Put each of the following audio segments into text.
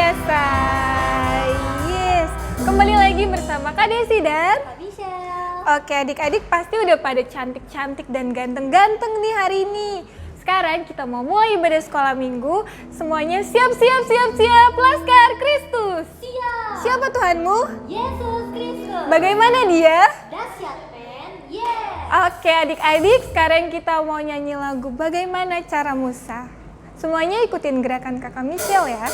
biasa. Yes, kembali lagi bersama Kak Desi dan Kak Michelle. Oke, adik-adik pasti udah pada cantik-cantik dan ganteng-ganteng nih hari ini. Sekarang kita mau mulai ibadah sekolah minggu. Semuanya siap, Laskar Kristus. Siap. Siapa Tuhanmu? Yesus Kristus. Bagaimana dia? Dahsyat men. Yes. Oke adik-adik, sekarang kita mau nyanyi lagu Bagaimana Cara Musa. Semuanya ikutin gerakan kakak Michelle ya.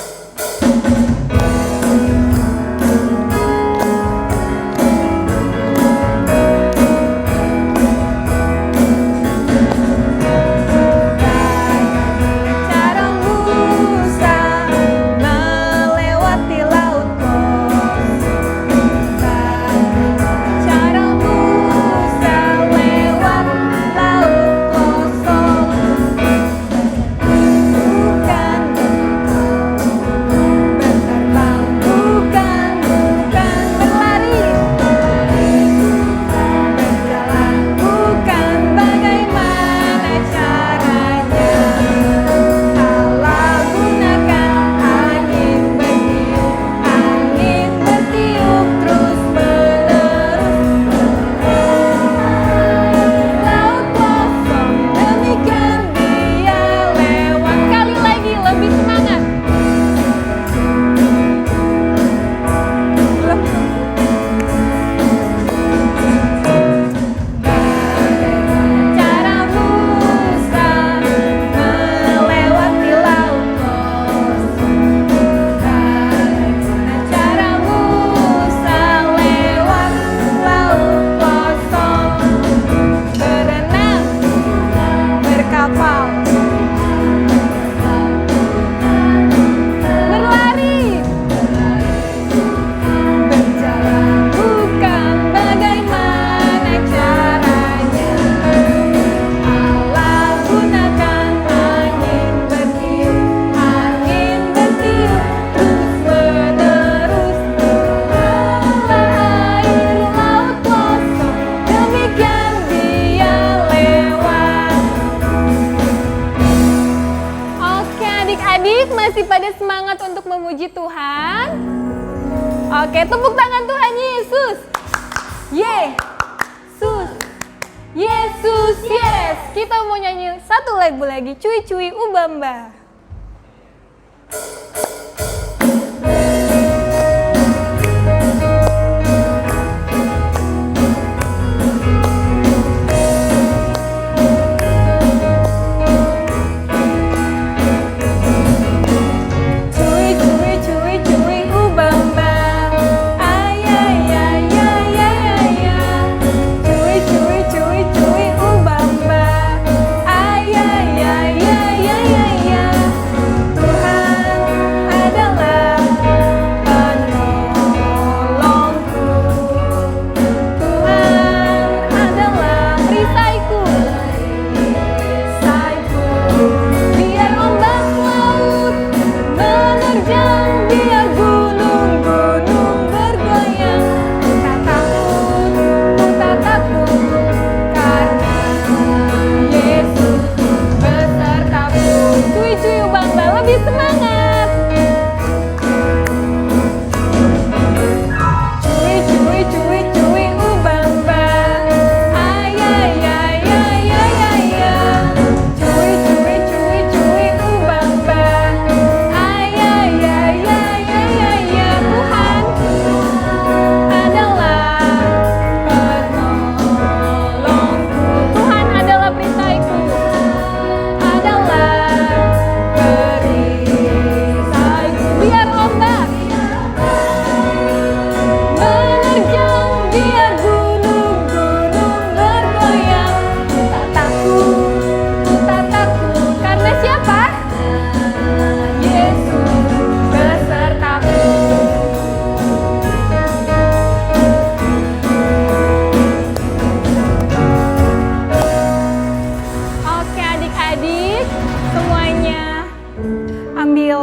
Masih pada semangat untuk memuji Tuhan? Oke, tepuk tangan Tuhan Yesus. Yesus. Yesus, yes. Kita mau nyanyi satu lagu lagi, Cuy Cuy Ubamba.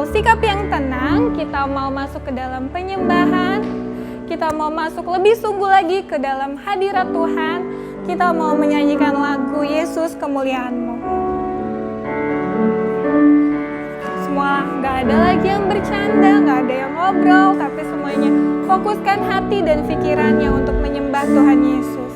Sikap yang tenang, kita mau masuk ke dalam penyembahan, kita mau masuk lebih sungguh lagi ke dalam hadirat Tuhan, kita mau menyanyikan lagu Yesus Kemuliaan-Mu. semua gak ada lagi yang bercanda, gak ada yang ngobrol, tapi semuanya fokuskan hati dan pikirannya untuk menyembah Tuhan Yesus.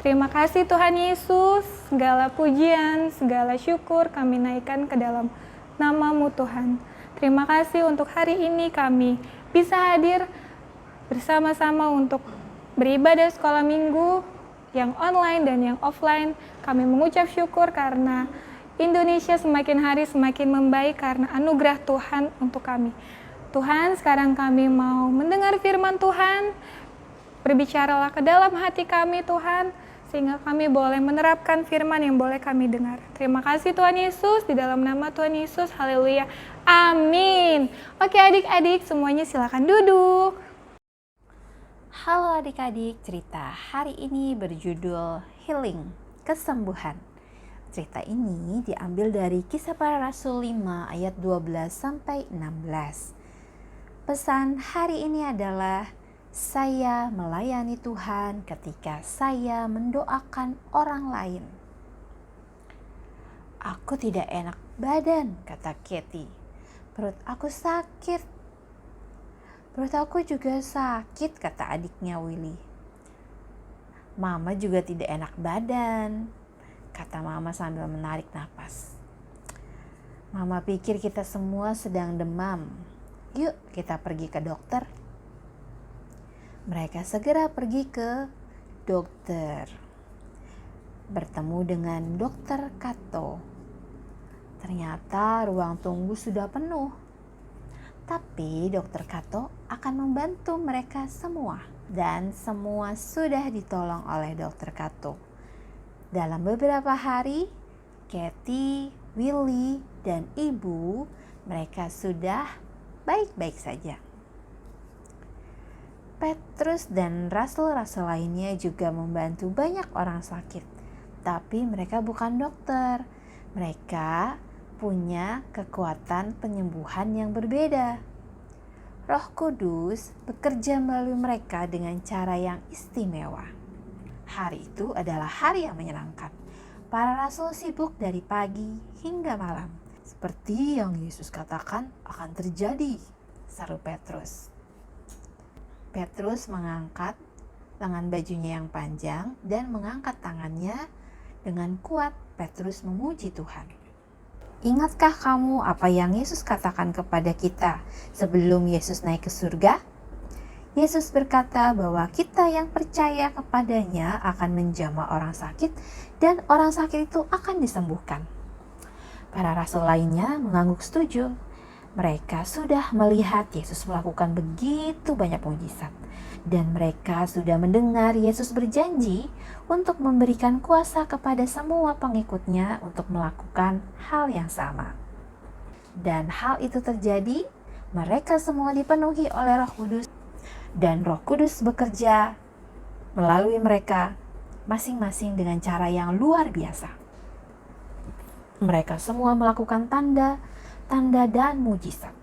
Terima kasih Tuhan Yesus, segala pujian, segala syukur kami naikkan ke dalam nama-Mu Tuhan. Terima kasih untuk hari ini kami bisa hadir bersama-sama untuk beribadah sekolah minggu yang online dan yang offline. Kami mengucap syukur karena Indonesia semakin hari semakin membaik karena anugerah Tuhan untuk kami. Tuhan, sekarang kami mau mendengar firman Tuhan. Berbicaralah ke dalam hati kami Tuhan, sehingga kami boleh menerapkan firman yang boleh kami dengar. Terima kasih Tuhan Yesus, di dalam nama Tuhan Yesus, haleluya, amin. Oke adik-adik, semuanya silakan duduk. Halo adik-adik, cerita hari ini berjudul Healing, Kesembuhan. Cerita ini diambil dari Kisah Para Rasul 5 ayat 12-16. Pesan hari ini adalah, saya melayani Tuhan ketika saya mendoakan orang lain. Aku tidak enak badan, kata Katie. Perut aku sakit. Perut aku juga sakit, kata adiknya Willy. Mama juga tidak enak badan, kata Mama sambil menarik napas. Mama pikir kita semua sedang demam. Yuk kita pergi ke dokter. Mereka segera pergi ke dokter. Bertemu dengan Dokter Kato. Ternyata ruang tunggu sudah penuh. Tapi Dokter Kato akan membantu mereka semua. Dan semua sudah ditolong oleh Dokter Kato. Dalam beberapa hari, Katie, Willy, dan ibu mereka sudah baik-baik saja. Petrus dan rasul-rasul lainnya juga membantu banyak orang sakit. Tapi mereka bukan dokter. Mereka punya kekuatan penyembuhan yang berbeda. Roh Kudus bekerja melalui mereka dengan cara yang istimewa. Hari itu adalah hari yang menyenangkan. Para rasul sibuk dari pagi hingga malam. Seperti yang Yesus katakan akan terjadi, seru Petrus. Petrus mengangkat lengan bajunya yang panjang dan mengangkat tangannya dengan kuat. Petrus memuji Tuhan. Ingatkah kamu apa yang Yesus katakan kepada kita sebelum Yesus naik ke surga? Yesus berkata bahwa kita yang percaya kepadanya akan menjamah orang sakit dan orang sakit itu akan disembuhkan. Para rasul lainnya mengangguk setuju. Mereka sudah melihat Yesus melakukan begitu banyak mujizat. Dan mereka sudah mendengar Yesus berjanji untuk memberikan kuasa kepada semua pengikutnya untuk melakukan hal yang sama. Dan hal itu terjadi, mereka semua dipenuhi oleh Roh Kudus. Dan Roh Kudus bekerja melalui mereka masing-masing dengan cara yang luar biasa. Mereka semua melakukan tanda dan mujizat.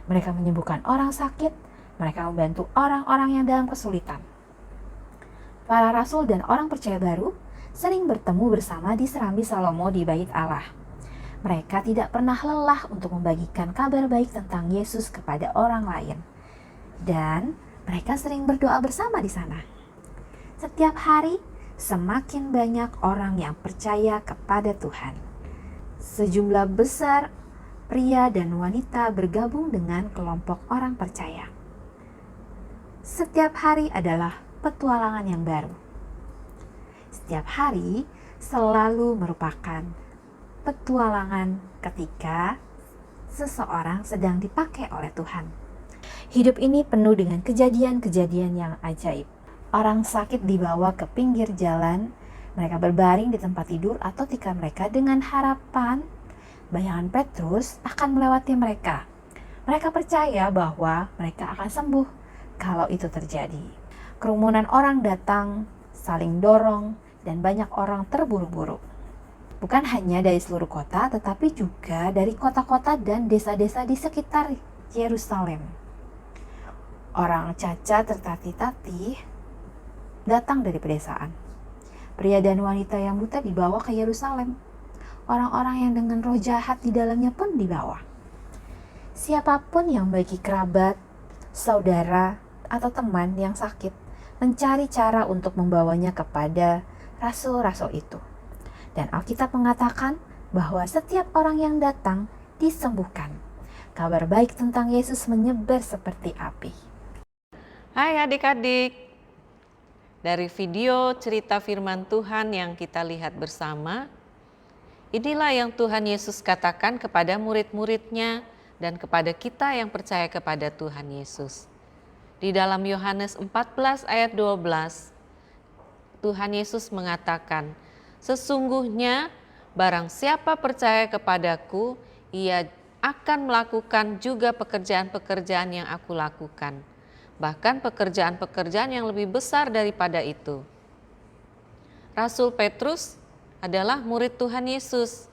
Mereka menyembuhkan orang sakit. Mereka membantu orang-orang yang dalam kesulitan. Para rasul dan orang percaya baru sering bertemu bersama di serambi Salomo di Bait Allah. Mereka tidak pernah lelah untuk membagikan kabar baik tentang Yesus kepada orang lain. Dan mereka sering berdoa bersama di sana. Setiap hari, semakin banyak orang yang percaya kepada Tuhan. Sejumlah besar pria dan wanita bergabung dengan kelompok orang percaya. Setiap hari adalah petualangan yang baru. Setiap hari selalu merupakan petualangan ketika seseorang sedang dipakai oleh Tuhan. Hidup ini penuh dengan kejadian-kejadian yang ajaib. Orang sakit dibawa ke pinggir jalan, mereka berbaring di tempat tidur atau tikar mereka dengan harapan bayangan Petrus akan melewati mereka. Mereka percaya bahwa mereka akan sembuh kalau itu terjadi. Kerumunan orang datang, saling dorong, dan banyak orang terburu-buru. Bukan hanya dari seluruh kota, tetapi juga dari kota-kota dan desa-desa di sekitar Yerusalem. Orang cacat tertatih-tatih datang dari pedesaan. Pria dan wanita yang buta dibawa ke Yerusalem. Orang-orang yang dengan roh jahat di dalamnya pun dibawa. Siapapun yang bagi kerabat, saudara, atau teman yang sakit mencari cara untuk membawanya kepada rasul-rasul itu. Dan Alkitab mengatakan bahwa setiap orang yang datang disembuhkan. Kabar baik tentang Yesus menyebar seperti api. Hai adik-adik, dari video cerita firman Tuhan yang kita lihat bersama, inilah yang Tuhan Yesus katakan kepada murid-muridnya dan kepada kita yang percaya kepada Tuhan Yesus. Di dalam Yohanes 14 ayat 12, Tuhan Yesus mengatakan, sesungguhnya barang siapa percaya kepadaku, ia akan melakukan juga pekerjaan-pekerjaan yang aku lakukan. Bahkan pekerjaan-pekerjaan yang lebih besar daripada itu. Rasul Petrus adalah murid Tuhan Yesus.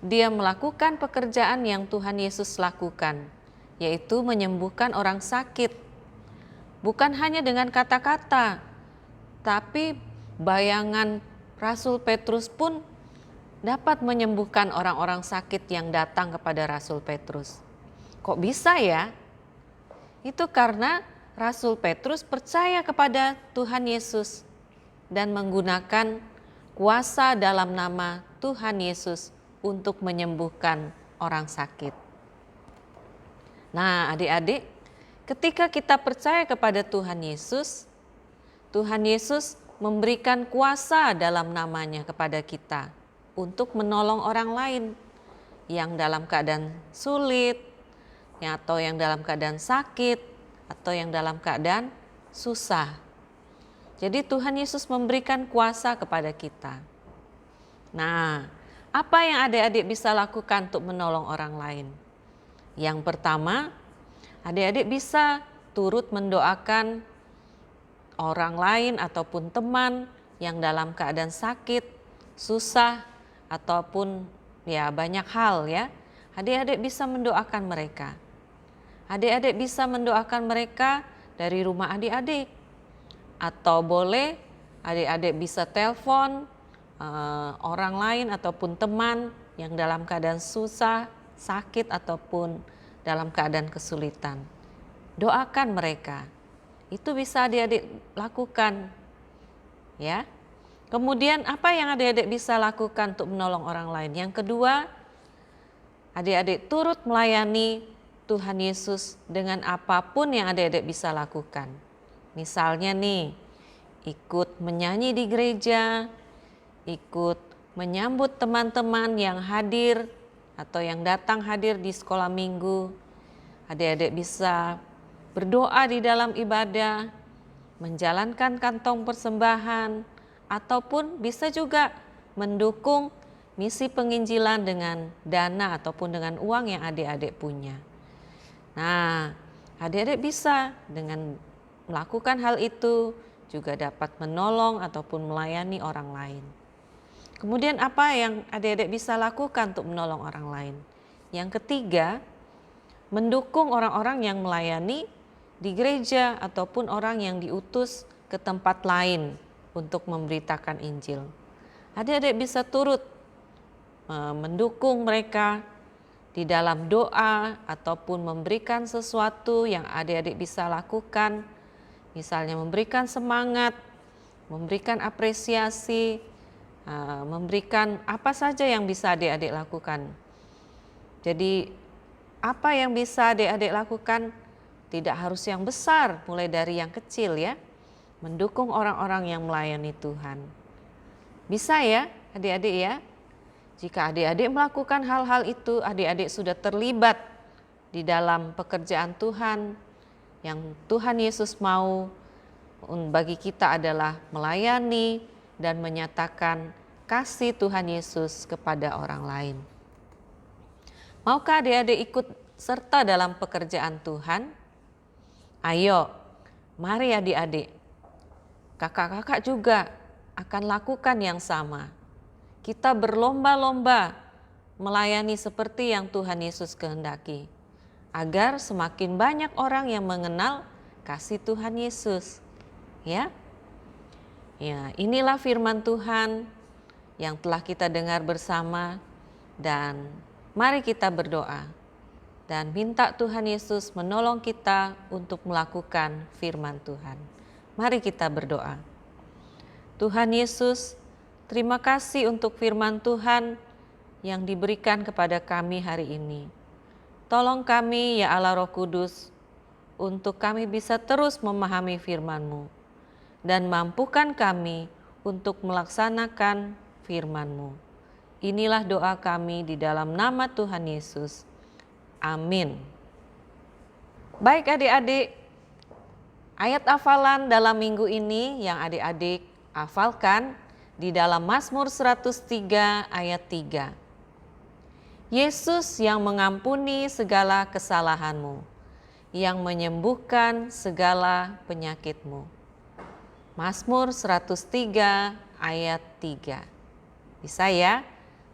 Dia melakukan pekerjaan yang Tuhan Yesus lakukan, yaitu menyembuhkan orang sakit. Bukan hanya dengan kata-kata, tapi bayangan Rasul Petrus pun dapat menyembuhkan orang-orang sakit yang datang kepada Rasul Petrus. Kok bisa ya? Itu karena Rasul Petrus percaya kepada Tuhan Yesus dan menggunakan kuasa dalam nama Tuhan Yesus untuk menyembuhkan orang sakit. Nah, adik-adik, ketika kita percaya kepada Tuhan Yesus memberikan kuasa dalam namanya kepada kita untuk menolong orang lain yang dalam keadaan sulit, atau yang dalam keadaan sakit, atau yang dalam keadaan susah. Jadi Tuhan Yesus memberikan kuasa kepada kita. Nah, apa yang adik-adik bisa lakukan untuk menolong orang lain? Yang pertama, adik-adik bisa turut mendoakan orang lain ataupun teman yang dalam keadaan sakit, susah, ataupun ya banyak hal ya. Adik-adik bisa mendoakan mereka. Adik-adik bisa mendoakan mereka dari rumah adik-adik. Atau boleh adik-adik bisa telepon orang lain ataupun teman yang dalam keadaan susah, sakit ataupun dalam keadaan kesulitan. Doakan mereka. Itu bisa adik-adik lakukan. Ya. Kemudian apa yang adik-adik bisa lakukan untuk menolong orang lain? Yang kedua, adik-adik turut melayani Tuhan Yesus dengan apapun yang adik-adik bisa lakukan. Misalnya nih, ikut menyanyi di gereja, ikut menyambut teman-teman yang hadir atau yang datang hadir di sekolah minggu. Adik-adik bisa berdoa di dalam ibadah, menjalankan kantong persembahan, ataupun bisa juga mendukung misi penginjilan dengan dana ataupun dengan uang yang adik-adik punya. Nah, adik-adik bisa dengan melakukan hal itu juga dapat menolong ataupun melayani orang lain. Kemudian apa yang adik-adik bisa lakukan untuk menolong orang lain? Yang ketiga, mendukung orang-orang yang melayani di gereja ataupun orang yang diutus ke tempat lain untuk memberitakan Injil. Adik-adik bisa turut mendukung mereka di dalam doa ataupun memberikan sesuatu yang adik-adik bisa lakukan. Misalnya memberikan semangat, memberikan apresiasi, memberikan apa saja yang bisa adik-adik lakukan. Jadi apa yang bisa adik-adik lakukan tidak harus yang besar, mulai dari yang kecil ya. Mendukung orang-orang yang melayani Tuhan. Bisa ya adik-adik ya. Jika adik-adik melakukan hal-hal itu, adik-adik sudah terlibat di dalam pekerjaan Tuhan. Yang Tuhan Yesus mau bagi kita adalah melayani dan menyatakan kasih Tuhan Yesus kepada orang lain. Maukah adik-adik ikut serta dalam pekerjaan Tuhan? Ayo, mari adik-adik. Kakak-kakak juga akan lakukan yang sama. Kita berlomba-lomba melayani seperti yang Tuhan Yesus kehendaki, agar semakin banyak orang yang mengenal kasih Tuhan Yesus. Ya, inilah firman Tuhan yang telah kita dengar bersama, dan mari kita berdoa dan minta Tuhan Yesus menolong kita untuk melakukan firman Tuhan. Mari kita berdoa. Tuhan Yesus, terima kasih untuk firman Tuhan yang diberikan kepada kami hari ini. Tolong kami ya Allah Roh Kudus, untuk kami bisa terus memahami firman-Mu, dan mampukan kami untuk melaksanakan firman-Mu. Inilah doa kami di dalam nama Tuhan Yesus. Amin. Baik adik-adik, ayat hafalan dalam minggu ini yang adik-adik hafalkan di dalam Mazmur 103 ayat 3. Yesus yang mengampuni segala kesalahanmu, yang menyembuhkan segala penyakitmu. Mazmur 103 ayat 3. Bisa ya?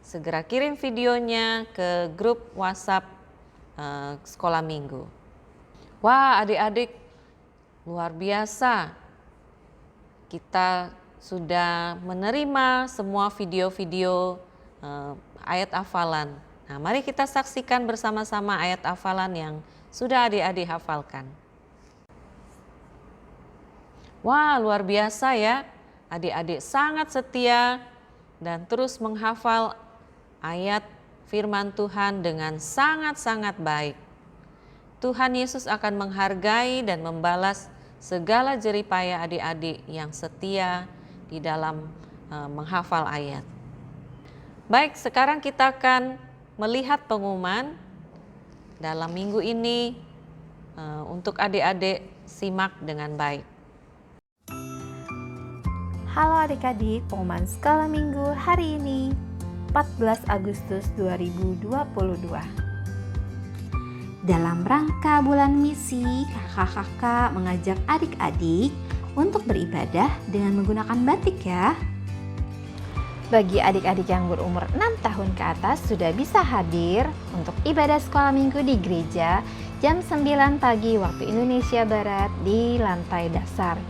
Segera kirim videonya ke grup WhatsApp sekolah minggu. Wah adik-adik, luar biasa. Kita sudah menerima semua video-video ayat hafalan. Nah, mari kita saksikan bersama-sama ayat hafalan yang sudah adik-adik hafalkan. Wah, luar biasa ya. Adik-adik sangat setia dan terus menghafal ayat firman Tuhan dengan sangat-sangat baik. Tuhan Yesus akan menghargai dan membalas segala jerih payah adik-adik yang setia di dalam menghafal ayat. Baik, sekarang kita akan melihat pengumuman dalam minggu ini untuk adik-adik simak dengan baik. Halo adik-adik, pengumuman sekolah minggu hari ini 14 Agustus 2022. Dalam rangka bulan misi, kakak-kakak mengajak adik-adik untuk beribadah dengan menggunakan batik ya. Bagi adik-adik yang berumur 6 tahun ke atas sudah bisa hadir untuk ibadah sekolah minggu di gereja jam 9 pagi waktu Indonesia Barat di lantai dasar.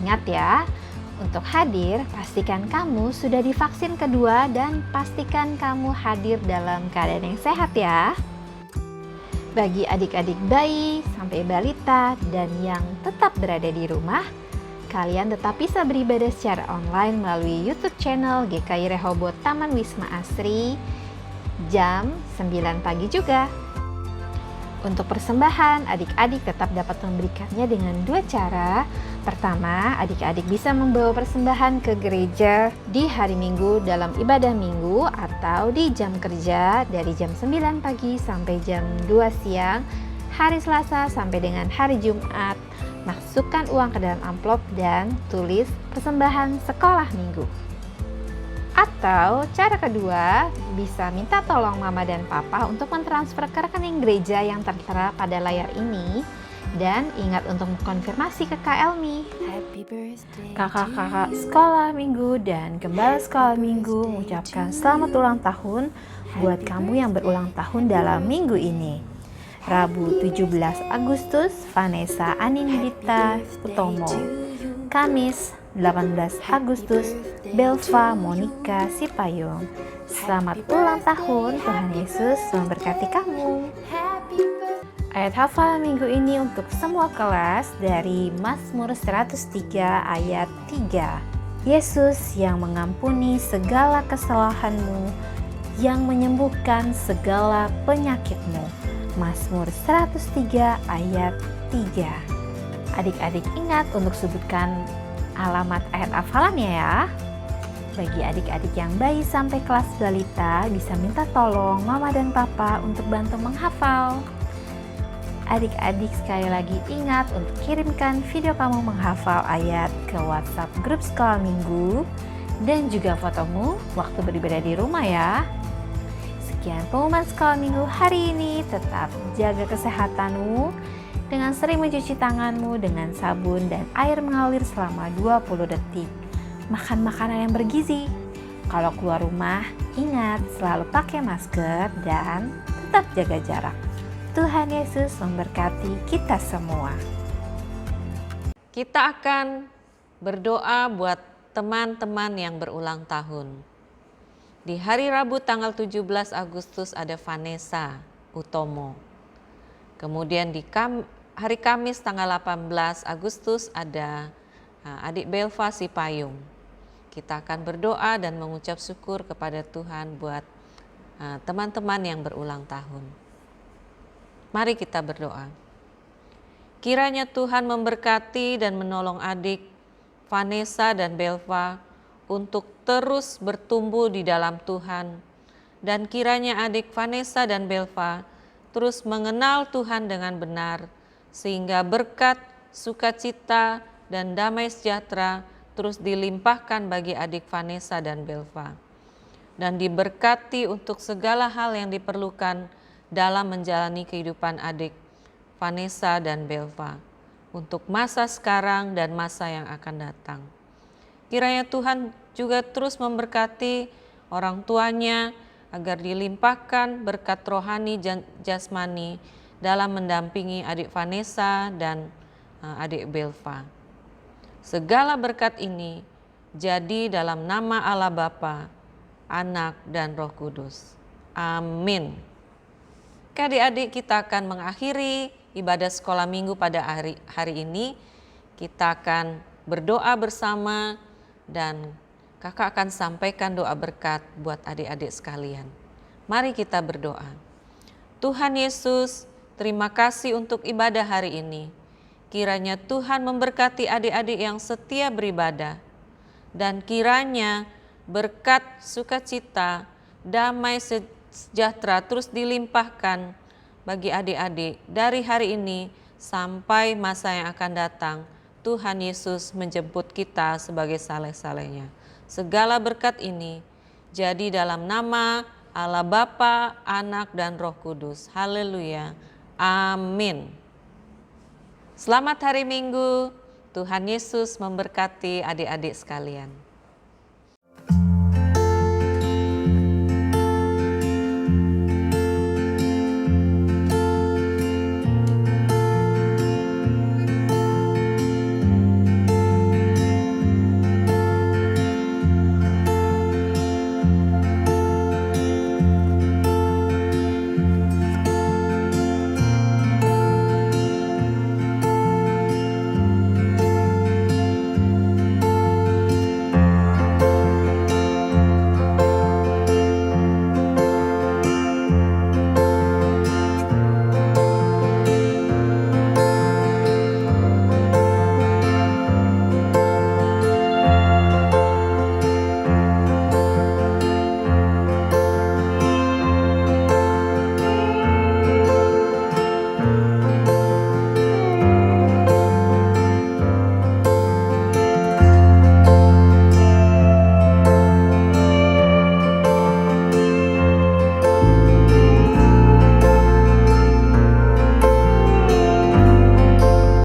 Ingat ya, untuk hadir pastikan kamu sudah divaksin kedua dan pastikan kamu hadir dalam keadaan yang sehat ya. Bagi adik-adik bayi sampai balita dan yang tetap berada di rumah, kalian tetap bisa beribadah secara online melalui YouTube channel GKI Rehoboth Taman Wisma Asri jam 9 pagi juga. Untuk persembahan, adik-adik tetap dapat memberikannya dengan dua cara. Pertama, adik-adik bisa membawa persembahan ke gereja di hari Minggu dalam ibadah minggu atau di jam kerja dari jam 9 pagi sampai jam 2 siang, hari Selasa sampai dengan hari Jumat. Masukkan uang ke dalam amplop dan tulis persembahan sekolah minggu. Atau cara kedua, bisa minta tolong mama dan papa untuk mentransfer ke rekening gereja yang tertera pada layar ini. Dan ingat untuk mengkonfirmasi ke Kak Elmi. Kakak-kakak sekolah minggu dan gembala sekolah minggu mengucapkan selamat ulang tahun buat kamu yang berulang tahun dalam minggu ini. Rabu 17 Agustus, Vanessa Anindita Utomo. Kamis 18 Agustus, Belva Monica Sipayung. Selamat ulang tahun, Tuhan Yesus memberkati kamu. Ayat hafal minggu ini untuk semua kelas dari Mazmur 103 ayat 3. Yesus yang mengampuni segala kesalahanmu, yang menyembuhkan segala penyakitmu. Mazmur 103 ayat 3. Adik-adik ingat untuk sebutkan alamat ayat hafalannya ya. Bagi adik-adik yang bayi sampai kelas balita bisa minta tolong mama dan papa untuk bantu menghafal. Adik-adik sekali lagi ingat untuk kirimkan video kamu menghafal ayat ke WhatsApp grup sekolah minggu dan juga fotomu waktu beribadah di rumah ya. Sekian pengumuman sekolah minggu hari ini. Tetap jaga kesehatanmu dengan sering mencuci tanganmu dengan sabun dan air mengalir selama 20 detik. Makan makanan yang bergizi. Kalau keluar rumah, ingat selalu pakai masker dan tetap jaga jarak. Tuhan Yesus memberkati kita semua. Kita akan berdoa buat teman-teman yang berulang tahun. Di hari Rabu tanggal 17 Agustus ada Vanessa Utomo. Kemudian di hari Kamis tanggal 18 Agustus ada adik Belva Sipayung. Kita akan berdoa dan mengucap syukur kepada Tuhan buat teman-teman yang berulang tahun. Mari kita berdoa. Kiranya Tuhan memberkati dan menolong adik Vanessa dan Belva untuk terus bertumbuh di dalam Tuhan. Dan kiranya adik Vanessa dan Belva terus mengenal Tuhan dengan benar, sehingga berkat, sukacita, dan damai sejahtera terus dilimpahkan bagi adik Vanessa dan Belva. Dan diberkati untuk segala hal yang diperlukan dalam menjalani kehidupan adik Vanessa dan Belva untuk masa sekarang dan masa yang akan datang. Kiranya Tuhan juga terus memberkati orang tuanya agar dilimpahkan berkat rohani jasmani dalam mendampingi adik Vanessa dan adik Belva. Segala berkat ini jadi dalam nama Allah Bapa, Anak, dan Roh Kudus. Amin. Adik-adik, kita akan mengakhiri ibadah sekolah minggu pada hari ini. Kita akan berdoa bersama dan kakak akan sampaikan doa berkat buat adik-adik sekalian. Mari kita berdoa. Tuhan Yesus, terima kasih untuk ibadah hari ini. Kiranya Tuhan memberkati adik-adik yang setia beribadah. Dan kiranya berkat sukacita, damai sejahtera terus dilimpahkan bagi adik-adik dari hari ini sampai masa yang akan datang. Tuhan Yesus menjemput kita sebagai saleh-salehnya. Segala berkat ini jadi dalam nama Allah Bapa, Anak, dan Roh Kudus. Haleluya. Amin. Selamat hari Minggu. Tuhan Yesus memberkati adik-adik sekalian.